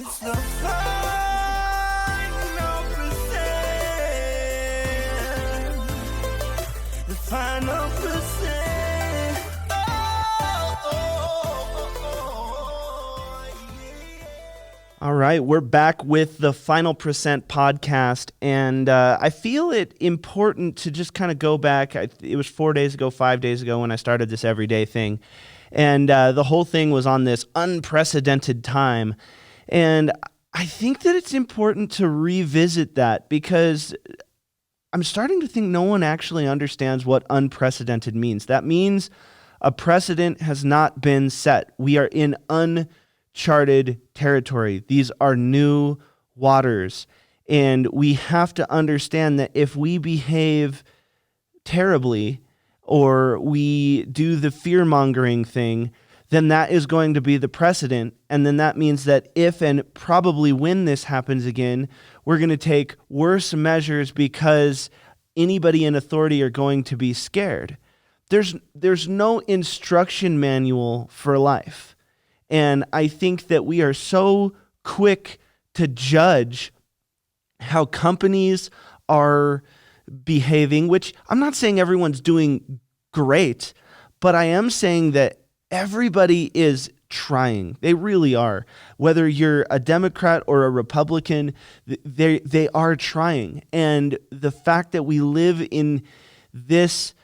It's the final percent. The final percent. All right, we're back with the Final Percent podcast, and I feel it important to just kind of go back. It was 4 days ago, 5 days ago when I started this everyday thing, and the whole thing was on this unprecedented time, and I think that it's important to revisit that because I'm starting to think no one actually understands what unprecedented means. That means a precedent has not been set. We are in uncharted territory. These are new waters. And we have to understand that if we behave terribly or we do the fear-mongering thing, then that is going to be the precedent. And then that means that if and probably when this happens again, we're going to take worse measures because anybody in authority are going to be scared. There's no instruction manual for life. And I think that we are so quick to judge how companies are behaving, which I'm not saying everyone's doing great, but I am saying that everybody is trying. They really are. Whether you're a Democrat or a Republican, they are trying. And the fact that we live in this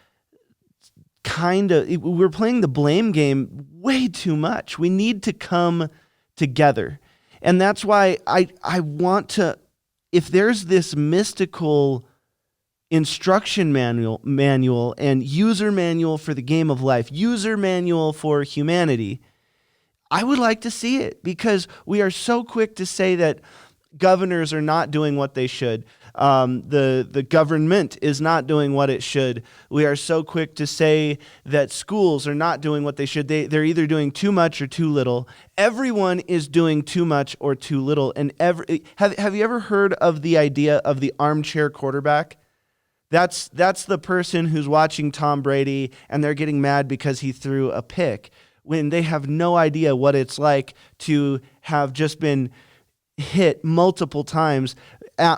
we're playing the blame game way too much. We need to come together. And that's why I want to, if there's this mystical instruction manual and user manual for the game of life, user manual for humanity, I would like to see it because we are so quick to say that governors are not doing what they should. The government is not doing what it should. We are so quick to say that schools are not doing what they should. They're either doing too much or too little. Everyone is doing too much or too little. And have you ever heard of the idea of the armchair quarterback? That's the person who's watching Tom Brady and they're getting mad because he threw a pick when they have no idea what it's like to have just been hit multiple times,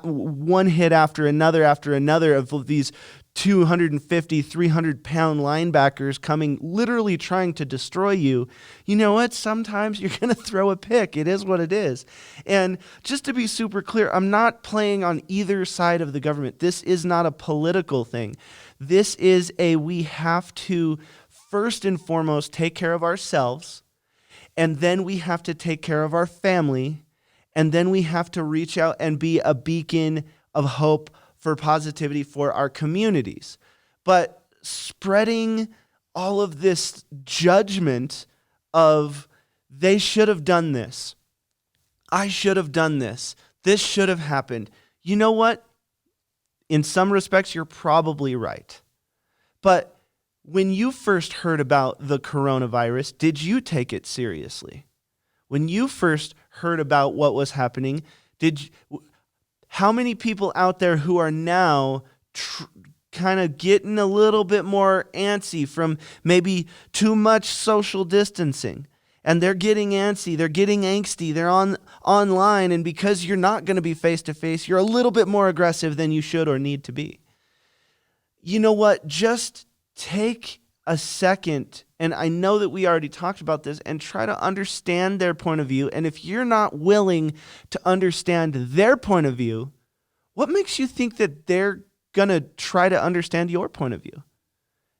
one hit after another of these 250, 300-pound linebackers coming, literally trying to destroy you. You know what? Sometimes you're going to throw a pick. It is what it is. And just to be super clear, I'm not playing on either side of the government. This is not a political thing. This is we have to first and foremost take care of ourselves, and then we have to take care of our family, and then we have to reach out and be a beacon of hope for positivity for our communities. But spreading all of this judgment of they should have done this, I should have done this, this should have happened. You know what? In some respects, you're probably right. But when you first heard about the coronavirus, did you take it seriously? When you first heard about what was happening, how many people out there who are now kind of getting a little bit more antsy from maybe too much social distancing, and they're getting antsy, they're getting angsty, they're online, and because you're not going to be face-to-face, you're a little bit more aggressive than you should or need to be. You know what? Just take a second, and I know that we already talked about this, and try to understand their point of view. And if you're not willing to understand their point of view, what makes you think that they're going to try to understand your point of view?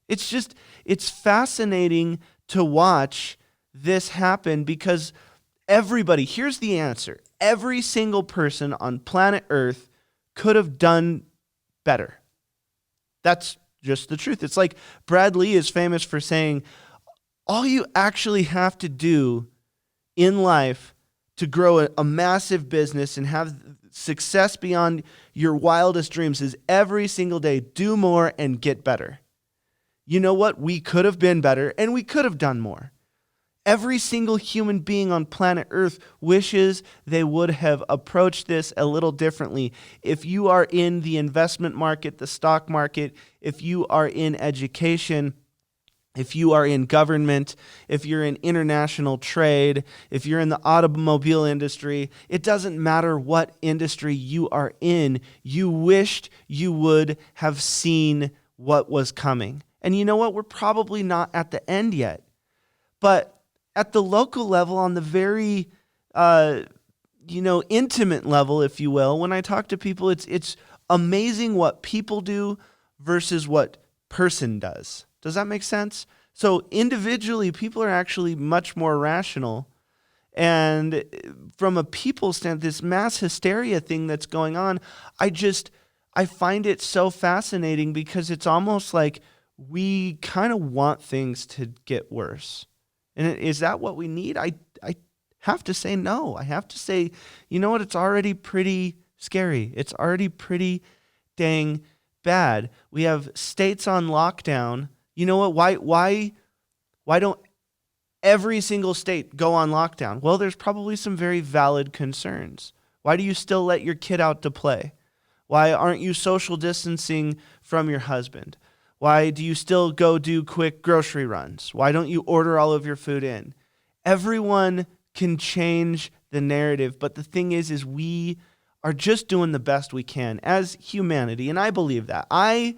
It's fascinating to watch this happen because everybody, here's the answer. Every single person on planet Earth could have done better. That's just the truth. It's like Brad Lee is famous for saying, all you actually have to do in life to grow a massive business and have success beyond your wildest dreams is every single day do more and get better. You know what? We could have been better and we could have done more. Every single human being on planet Earth wishes they would have approached this a little differently. If you are in the investment market, the stock market, if you are in education, if you are in government, if you're in international trade, if you're in the automobile industry, it doesn't matter what industry you are in, you wished you would have seen what was coming. And you know what? We're probably not at the end yet. But at the local level, on the very, intimate level, if you will, when I talk to people, it's amazing what people do versus what person does. Does that make sense? So individually, people are actually much more rational. And from a people standpoint, this mass hysteria thing that's going on, I find it so fascinating because it's almost like we kind of want things to get worse. And is that what we need? I have to say no. I have to say, you know what? It's already pretty scary. It's already pretty dang bad. We have states on lockdown. You know what? Why don't every single state go on lockdown? Well, there's probably some very valid concerns. Why do you still let your kid out to play? Why aren't you social distancing from your husband? Why do you still go do quick grocery runs? Why don't you order all of your food in? Everyone can change the narrative, but the thing is we are just doing the best we can as humanity, and I believe that. I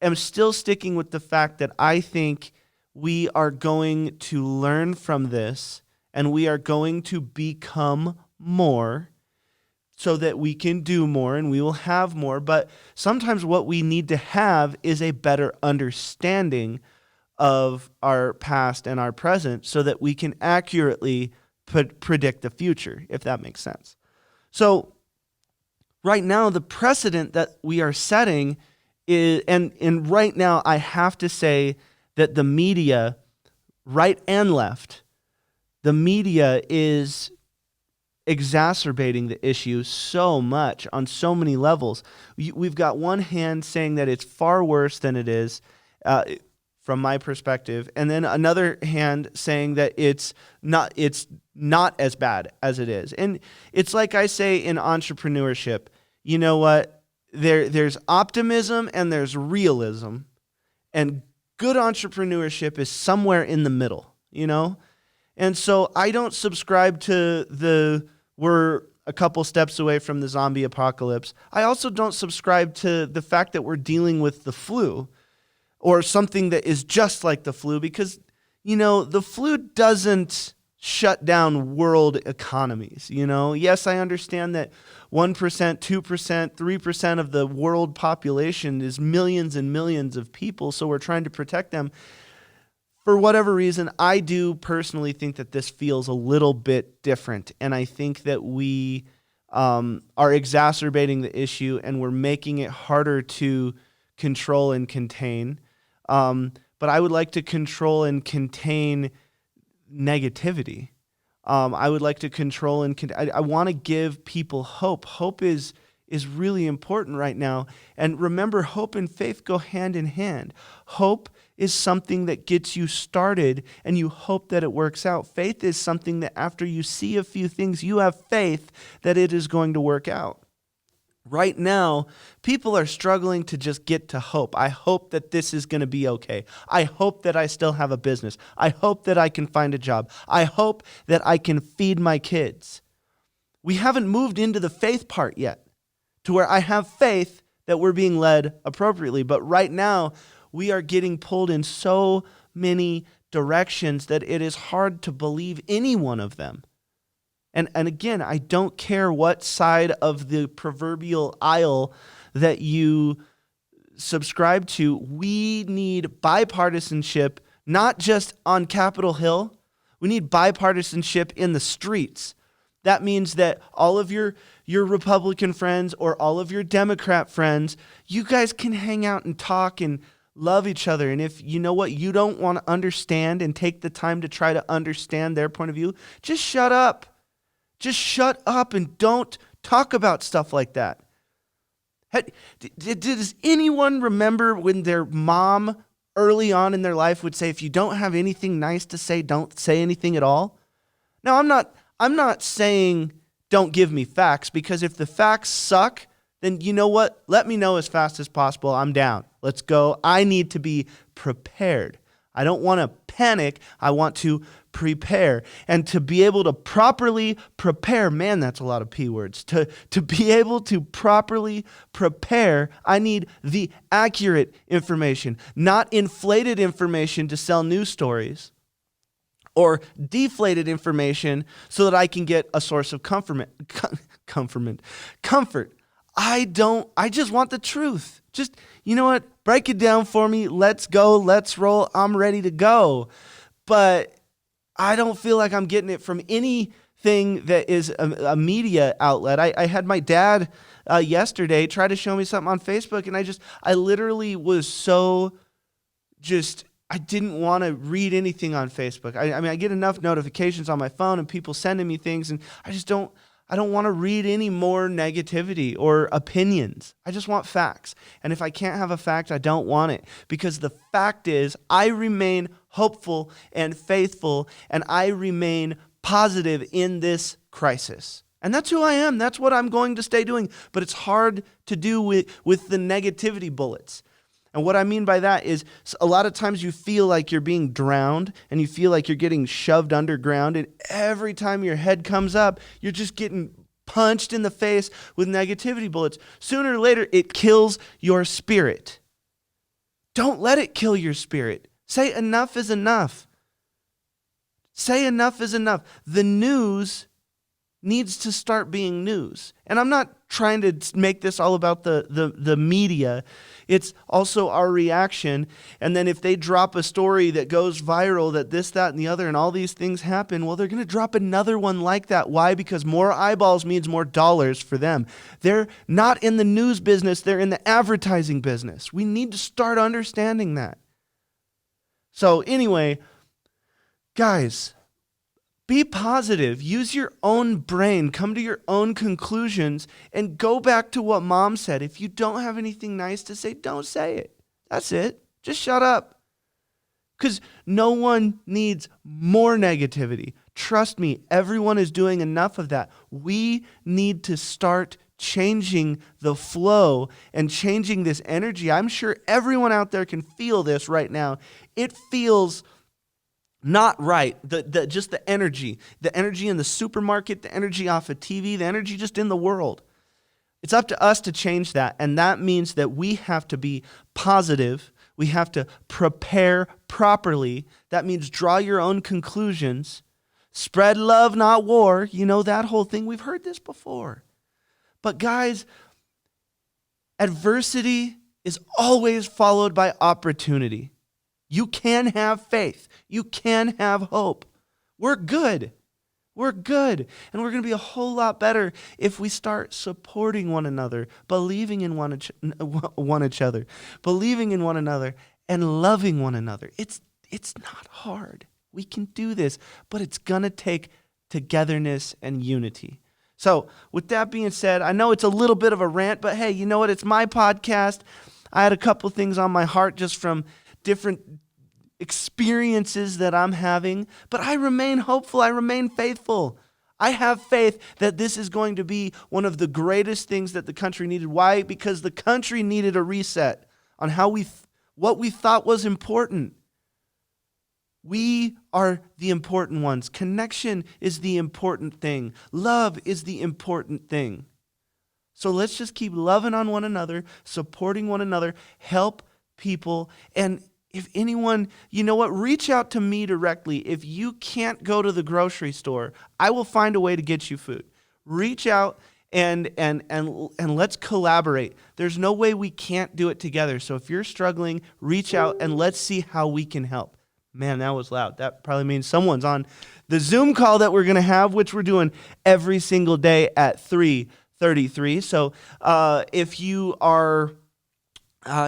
am still sticking with the fact that I think we are going to learn from this, and we are going to become more so that we can do more and we will have more. But sometimes what we need to have is a better understanding of our past and our present so that we can accurately predict the future, if that makes sense. So right now, the precedent that we are setting is, and right now I have to say that the media, right and left, the media is exacerbating the issue so much on so many levels. We've got one hand saying that it's far worse than it is, from my perspective, and then another hand saying that it's not as bad as it is. And it's like I say in entrepreneurship, you know what? There's optimism and there's realism, and good entrepreneurship is somewhere in the middle, you know? And so I don't subscribe to we're a couple steps away from the zombie apocalypse. I also don't subscribe to the fact that we're dealing with the flu or something that is just like the flu, because, you know, the flu doesn't shut down world economies, you know? Yes, I understand that 1%, 2%, 3% of the world population is millions and millions of people, so we're trying to protect them. For whatever reason, I do personally think that this feels a little bit different, and I think that we are exacerbating the issue and we're making it harder to control and contain. But I would like to control and contain negativity. I would like to control and I want to give people hope. Hope is really important right now. And remember, hope and faith go hand in hand. Hope is something that gets you started and you hope that it works out. Faith is something that after you see a few things, you have faith that it is going to work out. Right now, people are struggling to just get to hope. I hope that this is going to be okay. I hope that I still have a business. I hope that I can find a job. I hope that I can feed my kids. We haven't moved into the faith part yet, to where I have faith that we're being led appropriately. But right now, we are getting pulled in so many directions that it is hard to believe any one of them. And again, I don't care what side of the proverbial aisle that you subscribe to. We need bipartisanship, not just on Capitol Hill. We need bipartisanship in the streets. That means that all of your Republican friends or all of your Democrat friends, you guys can hang out and talk and love each other. And if you know what, you don't want to understand and take the time to try to understand their point of view, just shut up. Just shut up and don't talk about stuff like that. Does anyone remember when their mom early on in their life would say, if you don't have anything nice to say, don't say anything at all? Now, I'm not saying don't give me facts, because if the facts suck, then you know what? Let me know as fast as possible. I'm down. Let's go. I need to be prepared. I don't want to panic. I want to prepare. And to be able to properly prepare, man, that's a lot of P words. To be able to properly prepare, I need the accurate information, not inflated information to sell news stories or deflated information so that I can get a source of comfort. I just want the truth. Just, you know what? Break it down for me. Let's go. Let's roll. I'm ready to go. But I don't feel like I'm getting it from anything that is a media outlet. I had my dad yesterday try to show me something on Facebook, and I literally was so I didn't want to read anything on Facebook. I mean, I get enough notifications on my phone and people sending me things, and I don't want to read any more negativity or opinions. I just want facts. And if I can't have a fact, I don't want it. Because the fact is, I remain hopeful and faithful, and I remain positive in this crisis. And that's who I am. That's what I'm going to stay doing. But it's hard to do with the negativity bullets. And what I mean by that is a lot of times you feel like you're being drowned and you feel like you're getting shoved underground. And every time your head comes up, you're just getting punched in the face with negativity bullets. Sooner or later, it kills your spirit. Don't let it kill your spirit. Say enough is enough. Say enough is enough. The news needs to start being news. And I'm not trying to make this all about the media. It's also our reaction. And then if they drop a story that goes viral, that this, that, and the other, and all these things happen, well, they're going to drop another one like that. Why? Because more eyeballs means more dollars for them. They're not in the news business. They're in the advertising business. We need to start understanding that. So anyway, guys, be positive. Use your own brain. Come to your own conclusions and go back to what Mom said. If you don't have anything nice to say, don't say it. That's it. Just shut up. Because no one needs more negativity. Trust me, everyone is doing enough of that. We need to start changing the flow and changing this energy. I'm sure everyone out there can feel this right now. It feels not right. Just the energy in the supermarket, the energy off of TV, the energy just in the world. It's up to us to change that. And that means that we have to be positive. We have to prepare properly. That means draw your own conclusions. Spread love, not war. You know, that whole thing. We've heard this before. But guys, adversity is always followed by opportunity. You can have faith. You can have hope. We're good. We're good. And we're going to be a whole lot better if we start supporting one another, believing in one each other, believing in one another, and loving one another. It's not hard. We can do this, but it's going to take togetherness and unity. So with that being said, I know it's a little bit of a rant, but hey, you know what? It's my podcast. I had a couple things on my heart just from different experiences that I'm having, but I remain hopeful. I remain faithful. I have faith that this is going to be one of the greatest things that the country needed. Why? Because the country needed a reset on what we thought was important. We are the important ones. Connection is the important thing. Love is the important thing. So let's just keep loving on one another, supporting one another, help people. And if anyone, you know what, reach out to me directly. If you can't go to the grocery store, I will find a way to get you food. Reach out and let's collaborate. There's no way we can't do it together. So if you're struggling, reach out and let's see how we can help. Man, that was loud. That probably means someone's on the Zoom call that we're going to have, which we're doing every single day at 3:33. So if you are...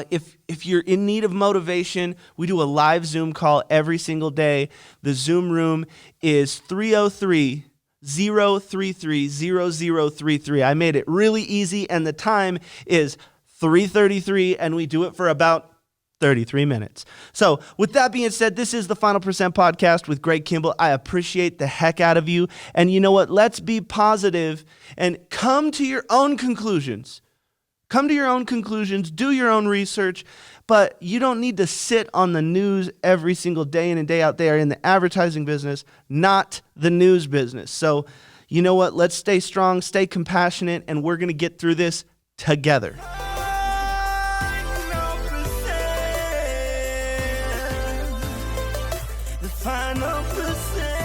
If you're in need of motivation, we do a live Zoom call every single day. The Zoom room is 303-033-0033. I made it really easy, and the time is 3:33, and we do it for about 33 minutes. So with that being said, this is the Final Percent Podcast with Greg Kimble. I appreciate the heck out of you. And you know what? Let's be positive and come to your own conclusions. Come to your own conclusions, do your own research, but you don't need to sit on the news every single day in and day out. They are in the advertising business, not the news business. So you know what? Let's stay strong, stay compassionate, and we're going to get through this together. The final percent.